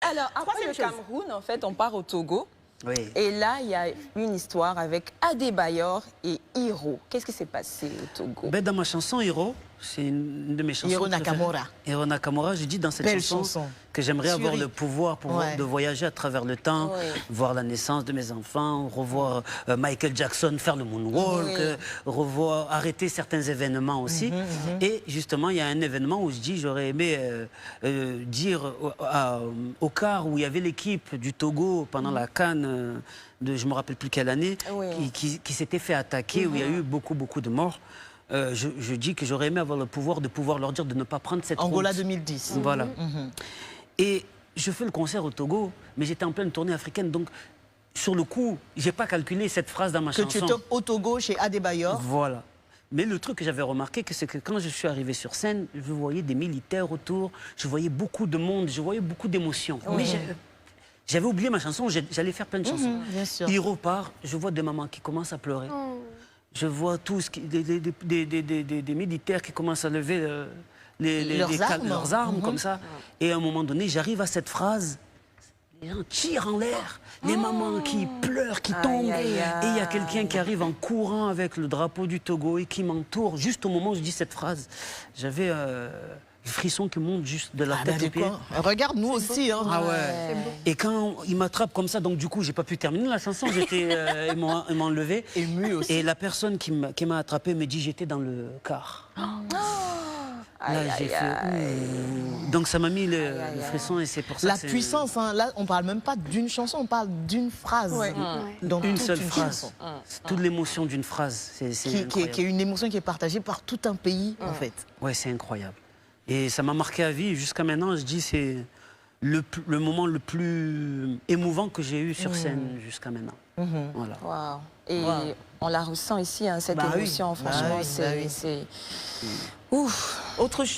Alors, après le Cameroun, en fait, on part au Togo. Oui. Et là, il y a une histoire avec Adebayor et Hiro. Qu'est-ce qui s'est passé au Togo? Ben, dans ma chanson Hiro, c'est une de mes chansons. Hiro Nakamura. Hiro Nakamura, je dis dans cette chanson que j'aimerais avoir le pouvoir de voyager à travers le temps, voir la naissance de mes enfants, revoir Michael Jackson faire le moonwalk, revoir, arrêter certains événements aussi. Et justement, il y a un événement où je dis, j'aurais aimé dire au quart où il y avait l'équipe du Togo pendant la CAN de je ne me rappelle plus quelle année, qui s'était fait attaquer, où il y a eu beaucoup de morts. Je dis que j'aurais aimé avoir le pouvoir de pouvoir leur dire de ne pas prendre cette route. Angola 2010. Voilà. Et je fais le concert au Togo, mais j'étais en pleine tournée africaine, donc sur le coup, j'ai pas calculé cette phrase dans ma chanson. Que tu étais au Togo chez Adebayor. Voilà. Mais le truc que j'avais remarqué, c'est que quand je suis arrivé sur scène, je voyais des militaires autour, je voyais beaucoup de monde, je voyais beaucoup d'émotions. Mais j'avais oublié ma chanson, j'allais faire plein de chansons. Bien sûr. Il repart, je vois des mamans qui commencent à pleurer. Je vois tous des militaires qui commencent à lever leurs armes comme ça. Et à un moment donné, j'arrive à cette phrase. Les gens tirent en l'air, les mamans qui pleurent, qui tombent. Et il y a quelqu'un qui arrive en courant avec le drapeau du Togo et qui m'entoure juste au moment où je dis cette phrase. J'avais le frisson qui monte juste de la tête aux pieds. Regarde, nous aussi. Hein. Ah ouais. Et quand il m'attrape comme ça, donc du coup, j'ai pas pu terminer la chanson. Ils m'ont enlevé. Ému aussi. Et la personne qui m'a attrapé me dit j'étais dans le car. Là, j'ai fait. Donc ça m'a mis le frisson et c'est pour ça. La puissance, hein, là, on parle même pas d'une chanson, on parle d'une phrase. Donc, une seule phrase. Toute l'émotion d'une phrase. Qui est une émotion qui est partagée par tout un pays, en fait. Ouais, c'est incroyable. Et ça m'a marqué à vie. Jusqu'à maintenant, je dis c'est le moment le plus émouvant que j'ai eu sur scène jusqu'à maintenant. Voilà. Wow. Et on la ressent ici, hein, cette émotion. Franchement, c'est... Ouf. Autre chose.